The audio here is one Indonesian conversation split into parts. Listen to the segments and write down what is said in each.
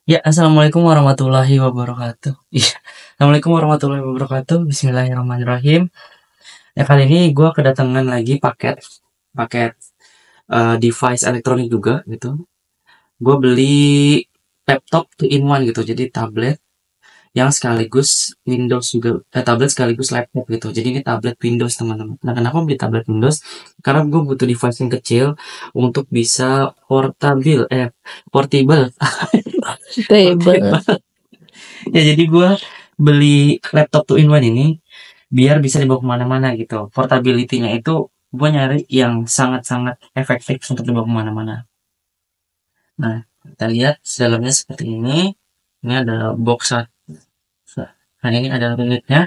Ya, assalamualaikum warahmatullahi wabarakatuh. Iya, assalamualaikum warahmatullahi wabarakatuh. Bismillahirrahmanirrahim. Ya kali ini gue kedatangan lagi paket paket device elektronik juga gitu. Gue beli laptop 2 in 1 gitu. Jadi tablet yang sekaligus Windows juga, tablet sekaligus laptop gitu. Jadi ini tablet Windows teman-teman. Nah, kenapa beli tablet Windows? Karena gue butuh device yang kecil untuk bisa portable, Stable. portable. Ya jadi gue beli laptop 2 in 1 ini biar bisa dibawa kemana-mana gitu. Portability-nya itu gue nyari yang sangat-sangat efektif untuk dibawa kemana-mana. Nah, kita lihat dalamnya seperti ini. Ini ada box satu. Nah, ini ada unitnya.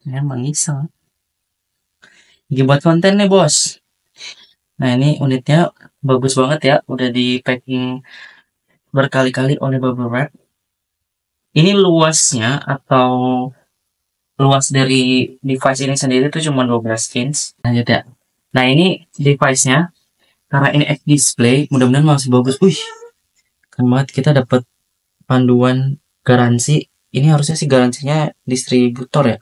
Ini emang iseng. Lagi buat konten nih bos. Nah, ini unitnya bagus banget ya. Udah di packing berkali-kali oleh Bubble Wrap. Ini luasnya atau luas dari device ini sendiri itu cuma 12 inch. Lanjut ya. Nah, ini device-nya karena ini X display, mudah-mudahan masih bagus. Wih, keren banget, kita dapat panduan garansi. Ini harusnya sih garansinya distributor ya.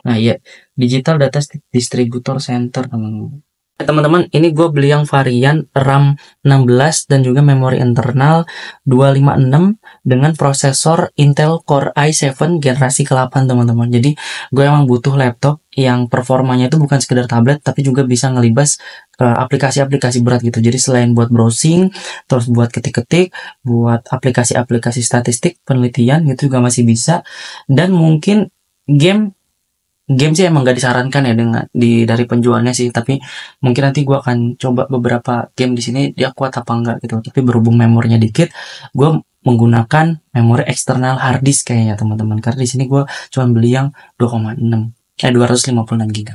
Nah, iya, Digital Data Distributor Center, teman-teman. Teman-teman, ini gue beli yang varian RAM 16 dan juga memori internal 256 dengan prosesor Intel Core i7 generasi ke-8, teman-teman. Jadi, gue emang butuh laptop yang performanya itu bukan sekedar tablet, tapi juga bisa ngelibas aplikasi-aplikasi berat gitu. Jadi, selain buat browsing, terus buat ketik-ketik, buat aplikasi-aplikasi statistik, penelitian, itu juga masih bisa. Dan mungkin game sih emang gak disarankan ya dari penjualnya sih, tapi mungkin nanti gue akan coba beberapa game di sini dia kuat apa enggak gitu. Tapi berhubung memorinya dikit, gue menggunakan memori eksternal hard disk kayaknya teman-teman, karena di sini gue cuma beli yang 256 GB.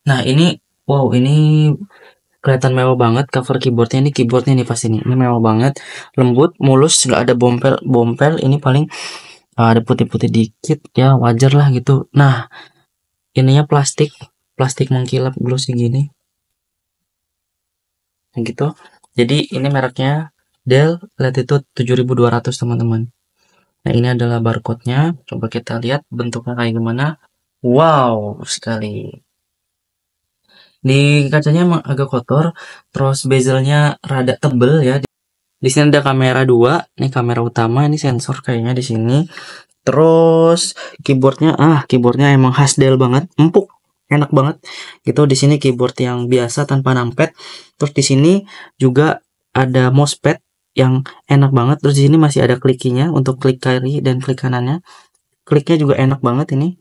Nah, ini wow, ini kelihatan mewah banget cover keyboardnya. Ini keyboardnya nih pas ini mewah banget, lembut, mulus, nggak ada bompel. Ini paling ada putih-putih dikit ya, wajar lah gitu. Nah, ininya plastik mengkilap glossy gini gitu. Jadi ini mereknya Dell Latitude 7200 teman-teman. Nah, ini adalah barcode-nya. Coba kita lihat bentuknya kayak gimana. Wow sekali. Di kacanya emang agak kotor, terus bezelnya rada tebel ya. Di sini ada kamera 2, ini kamera utama, ini sensor kayaknya di sini. Terus keyboardnya emang khas Dell banget, empuk, enak banget gitu. Di sini keyboard yang biasa tanpa numpad. Terus di sini juga ada mousepad yang enak banget. Terus di sini masih ada klikinya untuk klik kiri dan klik kanannya. Kliknya juga enak banget ini.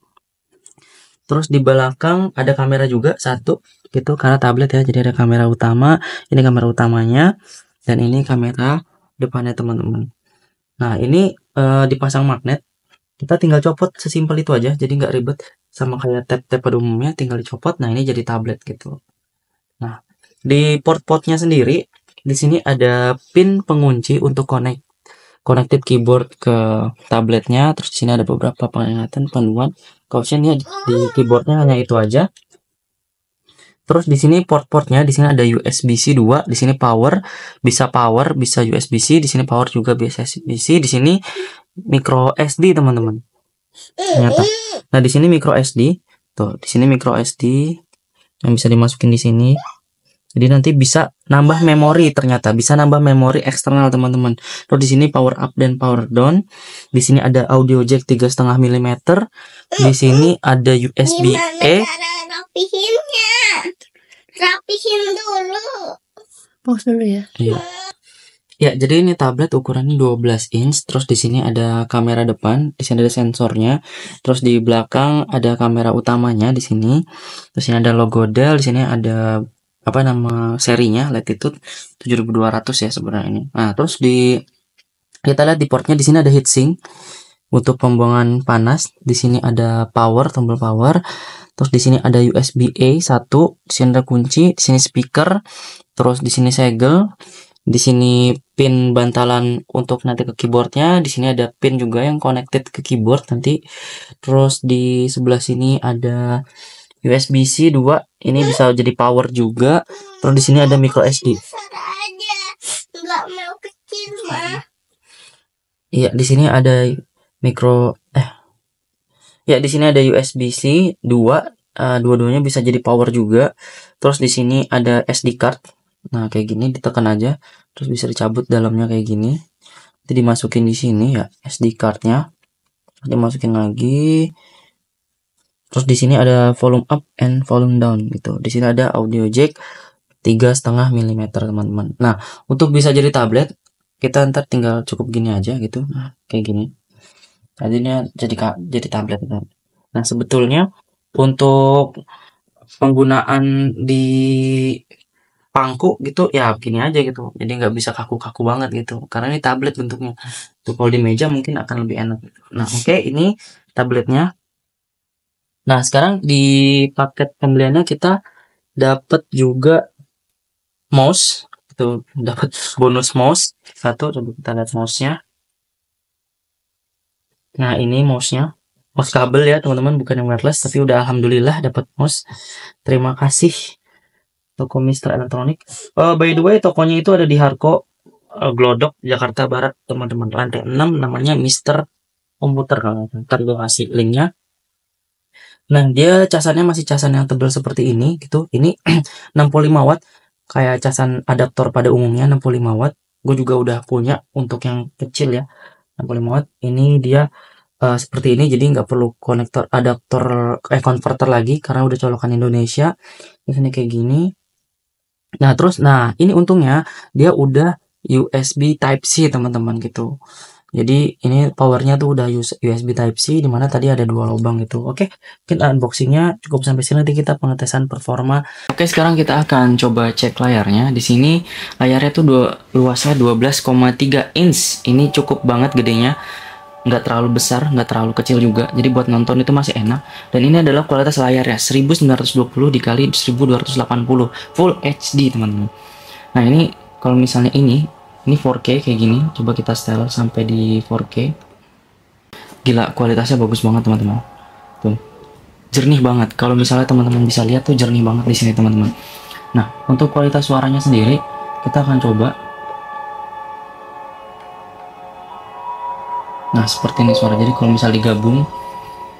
Terus di belakang ada kamera juga satu gitu, karena tablet ya. Jadi ada kamera utama, ini kamera utamanya, dan ini kamera depannya teman-teman. Nah, ini dipasang magnet. Kita tinggal copot, sesimpel itu aja, jadi nggak ribet sama kayak tab-tab pada umumnya, tinggal dicopot. Nah, ini jadi tablet gitu. Nah, di port-portnya sendiri di sini ada pin pengunci untuk connected keyboard ke tabletnya. Terus di sini ada beberapa peringatan, panduan, cautionnya di keyboardnya hanya itu aja. Terus di sini port-portnya, di sini ada USB-C 2, di sini power, bisa USB-C, di sini power juga bisa USB-C, di sini micro SD teman-teman. Ternyata. Nah, di sini micro SD. Tuh, di sini micro SD yang bisa dimasukin di sini. Jadi nanti bisa nambah memori, ternyata bisa nambah memori eksternal teman-teman. Terus di sini power up dan power down. Di sini ada audio jack 3,5 mm. Di sini ada USB-A. Rapihin dulu. Pause dulu ya. Iya. Ya, jadi ini tablet ukurannya 12 inch. Terus di sini ada kamera depan, di sini ada sensornya. Terus di belakang ada kamera utamanya di sini. Terus ini ada logo Dell, di sini ada apa nama serinya, Latitude 7200 ya sebenarnya ini. Nah, terus kita lihat di portnya, di sini ada heatsink untuk pembuangan panas. Di sini ada power, tombol power. Terus di sini ada USB-A 1, di sini ada kunci, di sini speaker, terus di sini segel, di sini pin bantalan untuk nanti ke keyboardnya. Di sini ada pin juga yang connected ke keyboard nanti. Terus di sebelah sini ada USB-C 2 Ini bisa jadi power juga. Terus di sini ada micro SD. Nggak mau kecil, Ma. Iya, di sini ada micro ya di sini ada USB-C 2. Dua-duanya bisa jadi power juga. Terus di sini ada SD card. Nah, kayak gini ditekan aja, terus bisa dicabut dalamnya kayak gini. Nanti dimasukin di sini ya SD cardnya. Dimasukin lagi. Terus di sini ada volume up and volume down gitu. Di sini ada audio jack 3,5 mm teman-teman. Nah, untuk bisa jadi tablet kita ntar tinggal cukup gini aja gitu. Nah, kayak gini. Tadinya jadi tablet. Nah, sebetulnya untuk penggunaan di pangku gitu ya gini aja gitu. Jadi nggak bisa kaku-kaku banget gitu. Karena ini tablet bentuknya. Tuh kalau di meja mungkin akan lebih enak. Nah, oke, ini tabletnya. Nah, sekarang di paket pembeliannya kita dapat juga mouse. Itu dapat bonus mouse satu. Coba kita lihat mouse-nya. Nah, ini mouse-nya. Mouse kabel ya, teman-teman, bukan yang wireless, tapi udah alhamdulillah dapat mouse. Terima kasih toko Mister Elektronik. By the way, tokonya itu ada di Harko Glodok, Jakarta Barat, teman-teman. Lantai 6, namanya Mister Komputer. Kalau ntar gue kasih linknya. Nah, dia casannya masih casan yang tebal seperti ini gitu. Ini 65 watt, kayak casan adaptor pada umumnya 65 watt. Gue juga udah punya untuk yang kecil ya, 65 watt. Ini dia seperti ini, jadi nggak perlu konektor adaptor converter lagi karena udah colokan Indonesia. Di sini kayak gini. Nah, terus ini untungnya dia udah USB Type C, teman-teman gitu. Jadi ini powernya tuh udah USB Type C, dimana tadi ada 2 lubang gitu. Oke, mungkin unboxingnya cukup sampai sini. Nanti kita pengetesan performa. Oke, sekarang kita akan coba cek layarnya. Di sini layarnya tuh luasnya 12,3 inch. Ini cukup banget gedenya. Nggak terlalu besar, nggak terlalu kecil juga. Jadi buat nonton itu masih enak. Dan ini adalah kualitas layarnya 1920 dikali 1280 Full HD, teman-teman. Nah, ini kalau misalnya ini 4K kayak gini. Coba kita setel sampai di 4K. Gila, kualitasnya bagus banget, teman-teman. Tuh. Jernih banget. Kalau misalnya teman-teman bisa lihat tuh jernih banget di sini, teman-teman. Nah, untuk kualitas suaranya sendiri kita akan coba. Nah, seperti ini suara. Jadi kalau misalnya digabung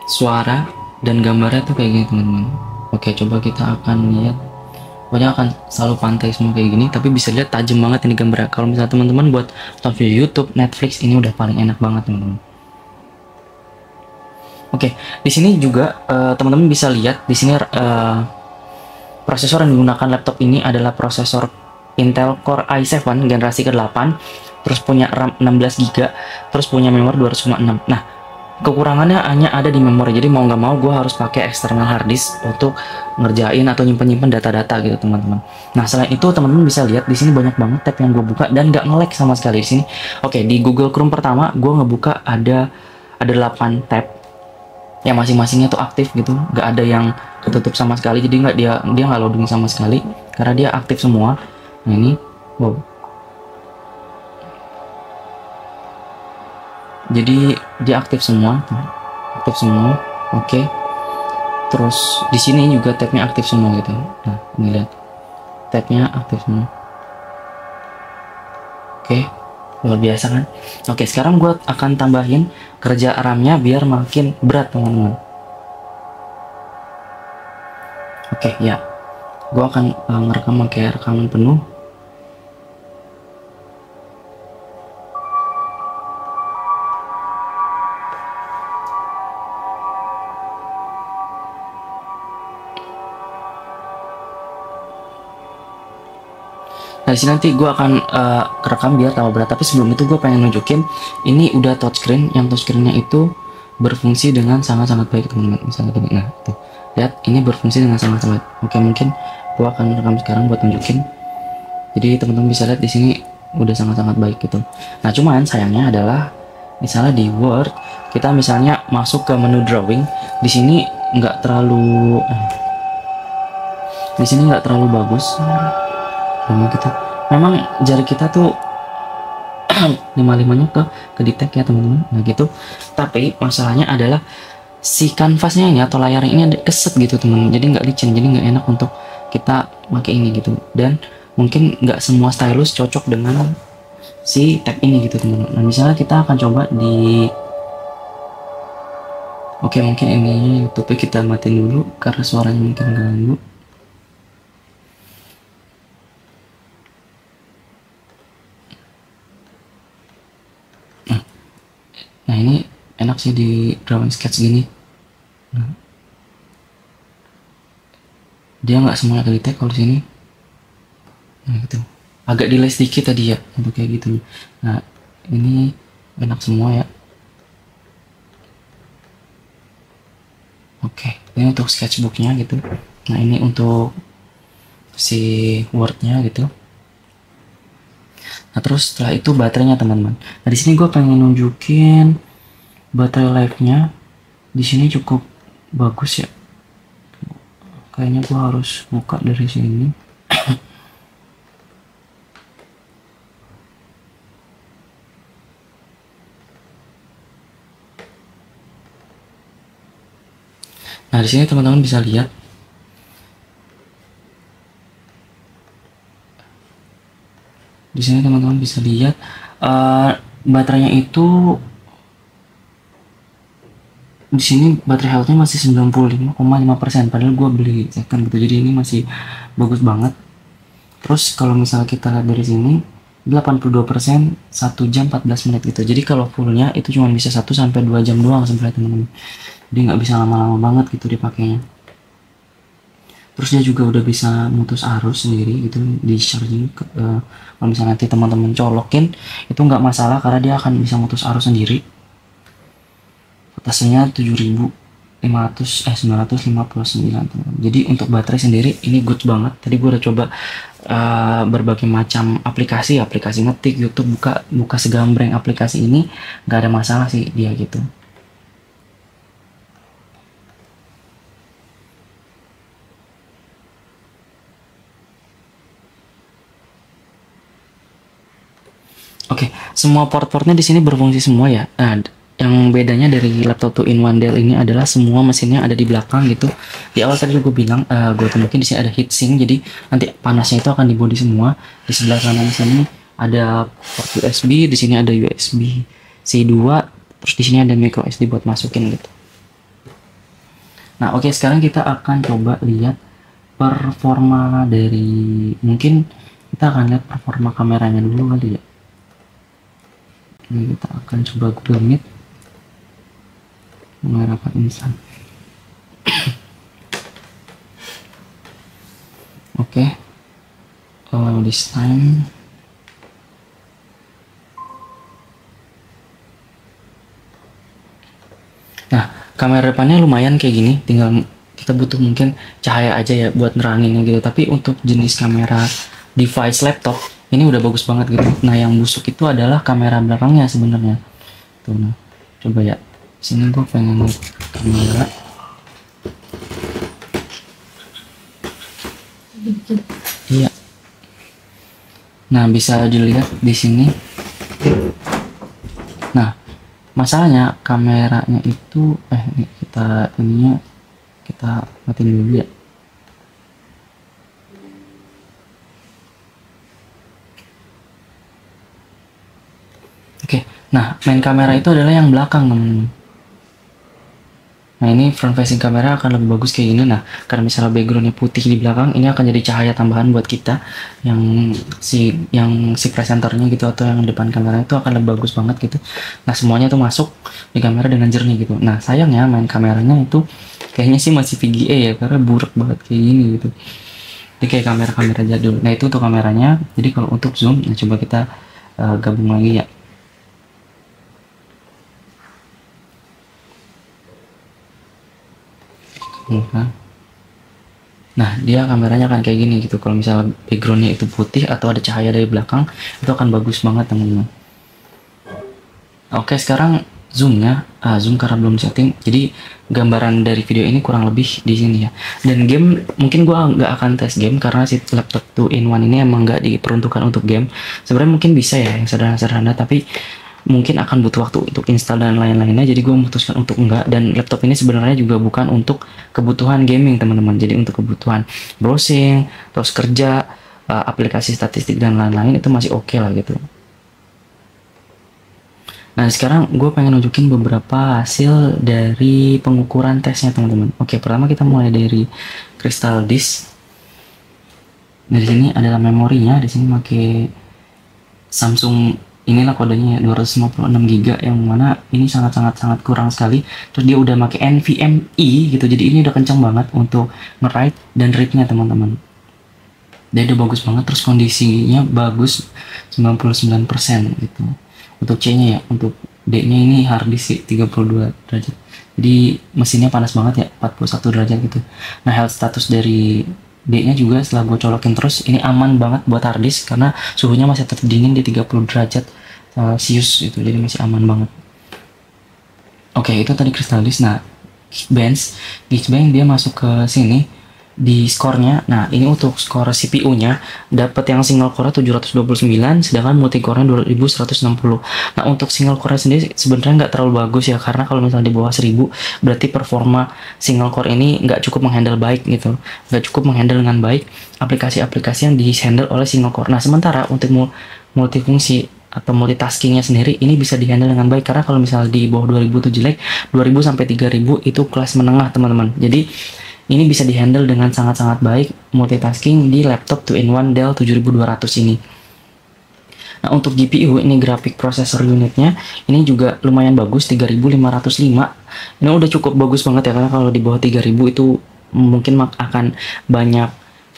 suara dan gambarnya tuh kayak gini, teman-teman. Oke, coba kita akan lihat. Pokoknya akan selalu pantai semua kayak gini, tapi bisa lihat tajam banget ini gambarnya. Kalau misalnya teman-teman buat nonton video YouTube, Netflix, ini udah paling enak banget, teman-teman. Oke, di sini juga teman-teman bisa lihat di sini prosesor yang digunakan laptop ini adalah prosesor Intel Core i7 generasi ke-8, terus punya RAM 16GB, terus punya memori 256. Nah, kekurangannya hanya ada di memori. Jadi mau nggak mau gue harus pakai external hard disk untuk ngerjain atau nyimpen data-data gitu, teman-teman. Nah, selain itu teman-teman bisa lihat di sini banyak banget tab yang gue buka dan nggak nge-lag sama sekali di sini. Oke, di Google Chrome pertama gue ngebuka ada 8 tab yang masing-masingnya tuh aktif gitu, nggak ada yang ketutup sama sekali. Jadi dia nggak loading sama sekali karena dia aktif semua. Nah, ini wow. Jadi dia aktif semua. Oke. Terus di sini juga tabnya aktif semua gitu. Nah, ini lihat, tabnya aktif semua. Oke, luar biasa kan? Oke, sekarang gue akan tambahin kerja RAM-nya biar makin berat, teman-teman. Oke, ya, gue akan ngerekam pakai rekaman penuh. Nah, di sini nanti gue akan kerekam biar tambah berat. Tapi sebelum itu gue pengen nunjukin ini udah touchscreen. Yang touchscreennya itu berfungsi dengan sangat-sangat baik, teman-teman. Nah, tuh lihat, ini berfungsi dengan sangat baik. Oke, mungkin gue akan rekam sekarang buat nunjukin. Jadi teman-teman bisa lihat di sini udah sangat-sangat baik gitu. Nah, cuman sayangnya adalah misalnya di Word kita misalnya masuk ke menu drawing, di sini nggak terlalu bagus. Memang jari kita tuh 55-nya ke detect ya, teman-teman. Nah gitu. Tapi masalahnya adalah si kanvasnya ini atau layarnya ini ada keset gitu teman, jadi nggak licin, jadi nggak enak untuk kita pakai ini gitu. Dan mungkin nggak semua stylus cocok dengan si tab ini gitu teman. Nah misalnya kita akan coba di oke, mungkin ini YouTube kita matiin dulu karena suaranya mungkin ganggu. Nah ini enak sih di drawing sketch gini. Nah, dia nggak semuanya ke detect kalau di sini. Nah gitu, agak delay sedikit tadi ya untuk kayak gitu. Nah ini enak semua ya. Oke, ini untuk sketchbooknya gitu. Nah ini untuk si wordnya gitu. Nah terus setelah itu baterainya teman-teman. Nah di sini gue pengen nunjukin baterai life-nya. Di sini cukup bagus ya. Kayaknya gue harus buka dari sini. Nah di sini teman-teman bisa lihat. Di sini teman-teman bisa lihat baterainya itu di sini baterai health-nya masih 95,5%, padahal gue beli second gitu, jadi ini masih bagus banget. Terus kalau misalnya kita lihat dari sini 82% 1 jam 14 menit gitu, jadi kalau fullnya itu cuma bisa 1 sampai 2 jam doang sebenarnya teman-teman, jadi nggak bisa lama-lama banget gitu dipakainya. Terus dia juga udah bisa mutus arus sendiri gitu di charging. Kalau misalnya nanti teman-teman colokin itu nggak masalah karena dia akan bisa mutus arus sendiri. Voltasenya 959 teman. Jadi untuk baterai sendiri ini good banget. Tadi gue udah coba berbagai macam aplikasi ngetik, YouTube, buka segambreng aplikasi ini, nggak ada masalah sih dia gitu. Oke, semua port-portnya di sini berfungsi semua ya. Nah, yang bedanya dari laptop 2-in-1 Dell ini adalah semua mesinnya ada di belakang gitu. Di awal tadi gue bilang, gue tunjukin di sini ada heatsink, jadi nanti panasnya itu akan di body semua. Di sebelah kanan sini ada port USB, di sini ada USB C2, terus di sini ada micro SD buat masukin gitu. Nah, oke, sekarang kita akan coba lihat performa dari, mungkin kita akan lihat performa kameranya dulu kali ya. Ini kita akan coba Google Meet mengharapkan insan. Oke, this time nah kamera depannya lumayan kayak gini, tinggal kita butuh mungkin cahaya aja ya buat neranginnya gitu. Tapi untuk jenis kamera device laptop ini udah bagus banget gitu. Nah yang busuk itu adalah kamera belakangnya sebenarnya tuh. Nah coba ya, sini gue pengen kamera. Iya, nah bisa dilihat di sini. Nah masalahnya kameranya itu kita matiin dulu ya. Oke, nah main kamera itu adalah yang belakang teman-teman. Nah ini front facing kamera akan lebih bagus kayak gini. Nah karena misalnya backgroundnya putih di belakang, ini akan jadi cahaya tambahan buat kita yang si presenternya gitu, atau yang depan kamera itu akan lebih bagus banget gitu. Nah semuanya tuh masuk di kamera dengan jernih gitu. Nah sayangnya main kameranya itu kayaknya sih masih VGA ya, karena buruk banget kayak gini gitu. Jadi kayak kamera-kamera jadul. Nah itu untuk kameranya. Jadi kalau untuk zoom, nah coba kita gabung lagi ya. Nah dia kameranya akan kayak gini gitu. Kalau misalnya backgroundnya itu putih atau ada cahaya dari belakang, itu akan bagus banget teman-teman. Oke, sekarang zoomnya, zoom karena belum setting, jadi gambaran dari video ini kurang lebih di sini ya. Dan game mungkin gua nggak akan tes game karena si laptop 2-in-1 ini emang nggak diperuntukkan untuk game. Sebenarnya mungkin bisa ya yang sederhana-sederhana, tapi mungkin akan butuh waktu untuk install dan lain-lainnya, jadi gue memutuskan untuk enggak. Dan laptop ini sebenarnya juga bukan untuk kebutuhan gaming teman-teman, jadi untuk kebutuhan browsing, terus kerja, aplikasi statistik dan lain-lain itu masih oke lah gitu. Nah sekarang gue pengen nunjukin beberapa hasil dari pengukuran tesnya teman-teman. Oke, pertama kita mulai dari crystal disk. Dari sini adalah memorinya, di sini pakai Samsung, inilah kodenya ya, 256 GB, yang mana ini sangat kurang sekali. Terus dia udah pakai NVMe gitu, jadi ini udah kencang banget untuk nge-write dan read-nya teman-teman. Dia udah bagus banget, terus kondisinya bagus 99% gitu. Untuk C-nya ya, untuk D-nya ini hard disk 32 derajat. Jadi mesinnya panas banget ya, 41 derajat gitu. Nah health status dari D-nya juga setelah gue colokin terus, ini aman banget buat hard disk karena suhunya masih tetap dingin di 30 derajat Celcius gitu, jadi masih aman banget. Oke, itu tadi crystal disk. Nah Geekbench dia masuk ke sini di skornya. Nah ini untuk skor CPU-nya dapat yang single core 729, sedangkan multi core-nya 2160. Nah untuk single core sendiri sebenarnya nggak terlalu bagus ya, karena kalau misalnya di bawah 1000 berarti performa single core ini nggak cukup menghandle baik gitu, nggak cukup menghandle dengan baik aplikasi-aplikasi yang di handle oleh single core. Nah sementara untuk multifungsi atau multitaskingnya sendiri ini bisa dihandle dengan baik, karena kalau misalnya di bawah 2000 itu jelek, 2000 sampai 3000 itu kelas menengah teman-teman. Jadi ini bisa dihandle dengan sangat baik multitasking di laptop 2-in-1 Dell 7200 ini. Nah untuk GPU ini graphic processor unitnya ini juga lumayan bagus, 3505. Ini udah cukup bagus banget ya, karena kalau di bawah 3000 itu mungkin akan banyak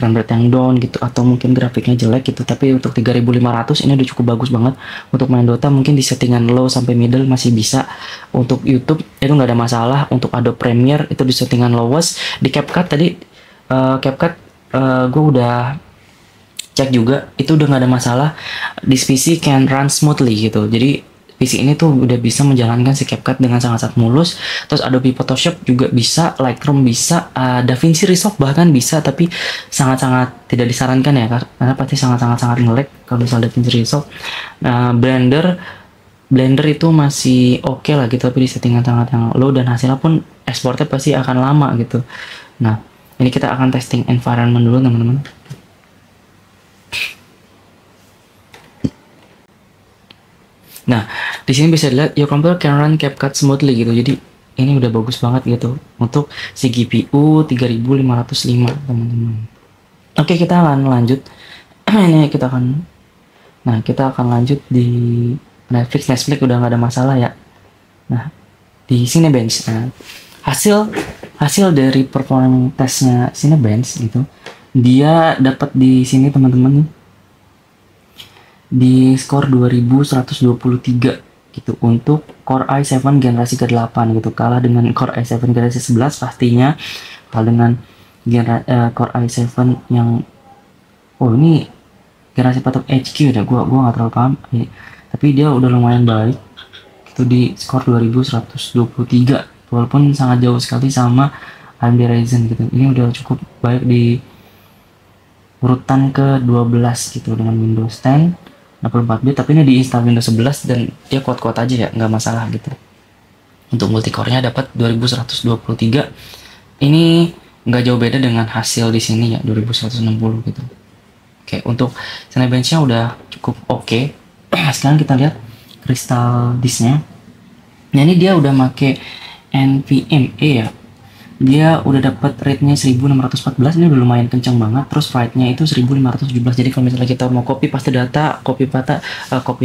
frame rate yang down gitu, atau mungkin grafiknya jelek gitu. Tapi untuk 3500 ini udah cukup bagus banget. Untuk main Dota mungkin di settingan low sampai middle masih bisa. Untuk YouTube itu nggak ada masalah. Untuk Adobe Premiere itu di settingan lowest. Di CapCut tadi CapCut gue udah cek juga, itu udah nggak ada masalah. This PC can run smoothly gitu, jadi PC ini tuh udah bisa menjalankan si CapCut dengan sangat mulus. Terus Adobe Photoshop juga bisa, Lightroom bisa, DaVinci Resolve bahkan bisa, tapi sangat tidak disarankan ya, karena pasti sangat nge-lag kalau misalnya DaVinci Resolve. Nah Blender itu masih oke lah gitu, tapi di settingan sangat yang low, dan hasilnya pun ekspornya pasti akan lama gitu. Nah ini kita akan testing environment dulu teman-teman. Nah, di sini bisa dilihat your computer can run CapCut smoothly gitu. Jadi ini udah bagus banget gitu untuk si GPU 3505 teman-teman. Oke, kita akan lanjut. Kita akan lanjut di Netflix udah nggak ada masalah ya. Nah, di Cinebench. Nah, hasil dari performance testnya Cinebench gitu, dia dapat di sini teman-teman nih, di skor 2123 gitu untuk Core i7 generasi ke-8 gitu, kalah dengan Core i7 generasi 11 pastinya, kalah dengan Core i7 yang ini generasi patok HQ udah gua nggak terlalu paham ya, tapi dia udah lumayan baik itu di skor 2123 walaupun sangat jauh sekali sama AMD Ryzen gitu. Ini udah cukup baik di urutan ke-12 gitu dengan Windows 10 64-bit, tapi ini diinstal Windows 11 dan dia kuat-kuat aja ya, nggak masalah gitu. Untuk multicore-nya dapat 2123. Ini nggak jauh beda dengan hasil di sini ya, 2160 gitu. Oke, untuk Cinebench-nya udah cukup oke. Sekarang kita lihat crystal disk-nya. Nah ini dia udah make NVMe ya. Dia udah dapat rate-nya 1614, ini udah lumayan kencang banget. Terus write-nya itu 1517. Jadi kalau misalnya kita mau copy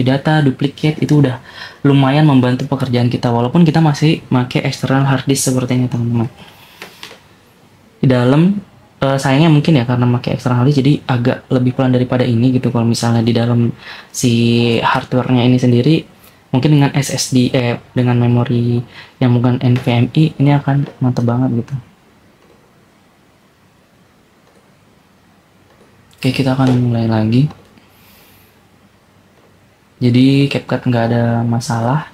data, duplicate, itu udah lumayan membantu pekerjaan kita, walaupun kita masih pakai external hard disk seperti ini teman-teman. Di dalam sayangnya mungkin ya karena pakai external hard disk jadi agak lebih pelan daripada ini gitu. Kalau misalnya di dalam si hardware-nya ini sendiri mungkin dengan SSD dengan memori yang bukan NVMe ini akan mantap banget gitu. Oke, kita akan mulai lagi. Jadi CapCut nggak ada masalah,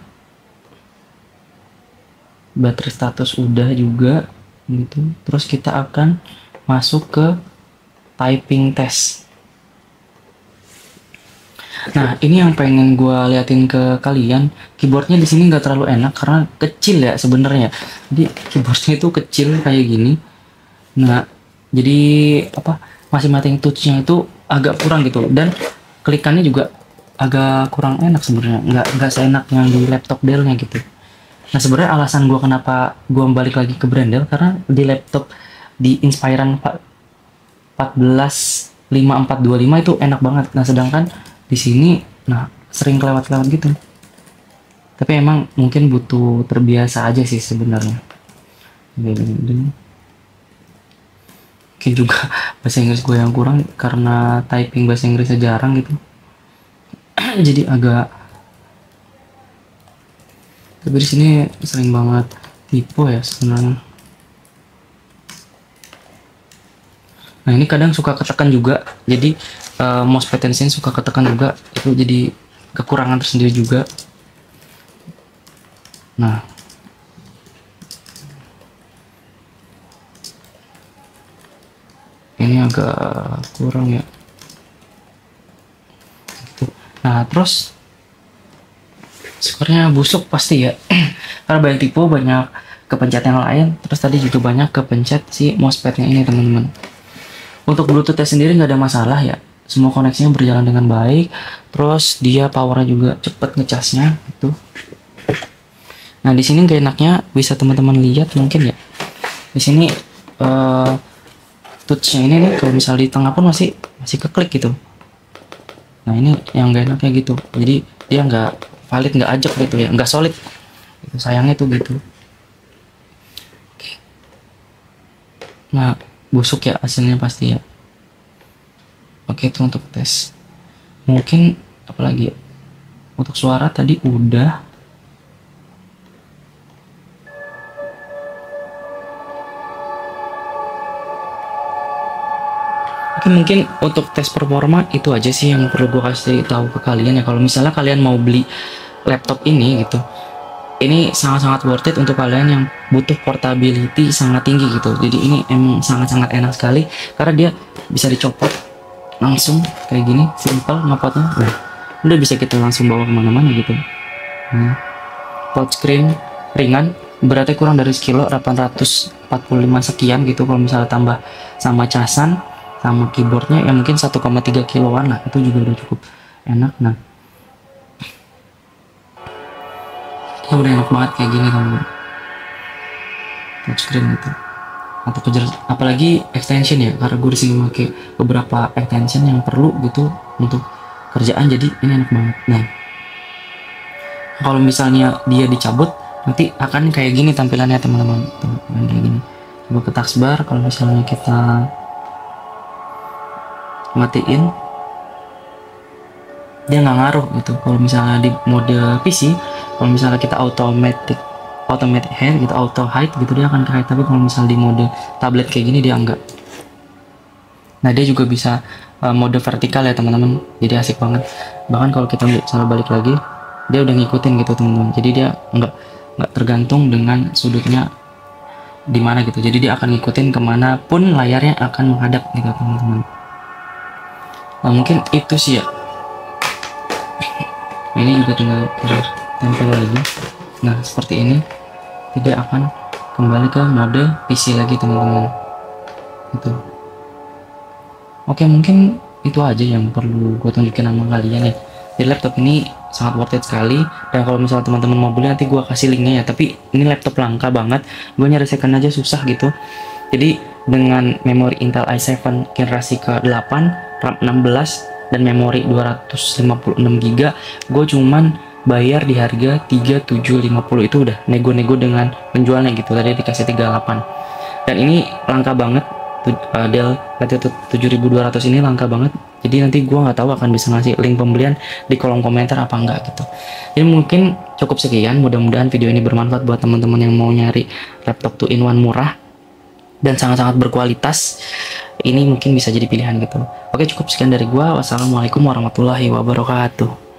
baterai status udah juga gitu. Terus kita akan masuk ke typing test. Nah, ini yang pengen gue liatin ke kalian. Keyboardnya di sini nggak terlalu enak karena kecil ya sebenarnya. Jadi keyboardnya itu kecil kayak gini. Nah, jadi apa? Masing-masing touchnya itu agak kurang gitu, dan klikannya juga agak kurang enak sebenarnya. Nggak seenak yang di laptop Dell-nya gitu. Nah, sebenarnya alasan gue kenapa gue balik lagi ke brand Dell karena di laptop di Inspiron 145425 itu enak banget. Nah, sedangkan di sini sering kelewat-kelewat gitu. Tapi emang mungkin butuh terbiasa aja sih sebenarnya. Mungkin juga bahasa Inggris gue yang kurang karena typing bahasa Inggrisnya jarang gitu. Jadi agak, tapi di sini sering banget typo ya sebenarnya. Nah, ini kadang suka ketekan juga, jadi mouse potensinya suka ketekan juga, itu jadi kekurangan tersendiri juga. Nah, ini agak kurang ya. Nah, terus skornya busuk pasti ya karena banyak tipe, banyak kepencet yang lain, terus tadi juga banyak kepencet si mousepadnya ini teman-teman. Untuk Bluetooth-nya sendiri nggak ada masalah ya, semua koneksinya berjalan dengan baik, terus dia powernya juga cepet ngecasnya gitu. Nah, di sini gak enaknya bisa teman-teman lihat mungkin ya, di sini touchnya ini nih kalau misal di tengah pun masih keklik gitu. Nah, ini yang gak enaknya gitu, jadi dia nggak valid, nggak ajak gitu ya, nggak solid gitu, sayangnya tuh gitu. Nah, busuk ya hasilnya pasti ya. Oke, itu untuk tes. Mungkin apalagi ya, untuk suara tadi udah. Oke, mungkin untuk tes performa itu aja sih yang perlu gue kasih tahu ke kalian ya. Kalau misalnya kalian mau beli laptop ini gitu, ini sangat-sangat worth it untuk kalian yang butuh portability sangat tinggi gitu. Jadi ini emang sangat-sangat enak sekali karena dia bisa dicopot langsung kayak gini, simple ngepotnya. Udah bisa kita langsung bawa kemana-mana gitu. Touchscreen ringan, beratnya kurang dari sekilo, 845 sekian gitu. Kalau misalnya tambah sama casan sama keyboardnya ya mungkin 1,3 kiloan lah, itu juga udah cukup enak. Nah, ya udah enak banget kayak gini teman-teman, touchscreen gitu. Atau kejar, apalagi extension ya, karena gue disini pakai beberapa extension yang perlu gitu untuk kerjaan, jadi ini enak banget. Nah, kalau misalnya dia dicabut nanti akan kayak gini tampilannya teman-teman, tuh kayak gini. Coba ke taskbar, kalau misalnya kita matiin dia nggak ngaruh gitu. Kalau misalnya di mode PC, kalau misalnya kita automatic hide gitu, auto hide gitu, dia akan hide. Tapi kalau misalnya di mode tablet kayak gini dia enggak. Nah, dia juga bisa mode vertikal ya teman-teman, jadi asik banget. Bahkan kalau kita misalnya balik lagi, dia udah ngikutin gitu teman-teman, jadi dia nggak tergantung dengan sudutnya di mana gitu, jadi dia akan ngikutin kemanapun layarnya akan menghadap gitu teman-teman. Nah, mungkin itu sih ya. Ini juga tinggal tempel lagi. Nah, seperti ini, tidak akan kembali ke mode PC lagi teman-teman. Itu. Oke, mungkin itu aja yang perlu gue tunjukin sama kalian ya. Jadi laptop ini sangat worth it sekali, dan kalau misalnya teman-teman mau beli nanti gue kasih linknya ya. Tapi ini laptop langka banget, gue nyari second aja susah gitu. Jadi dengan memori Intel i7 generasi ke-8, RAM 16 dan memori 256GB, gue cuman bayar di harga 3750. itu udah nego-nego dengan penjualnya gitu. Tadi dikasih 38, dan ini langka banget. Dell Latitude 7200 ini langka banget, jadi nanti gue nggak tahu akan bisa ngasih link pembelian di kolom komentar apa enggak gitu. Jadi mungkin cukup sekian, mudah-mudahan video ini bermanfaat buat teman-teman yang mau nyari laptop 2-in-1 murah dan sangat-sangat berkualitas. Ini mungkin bisa jadi pilihan gitu. Oke, cukup sekian dari gua. Wassalamualaikum warahmatullahi wabarakatuh.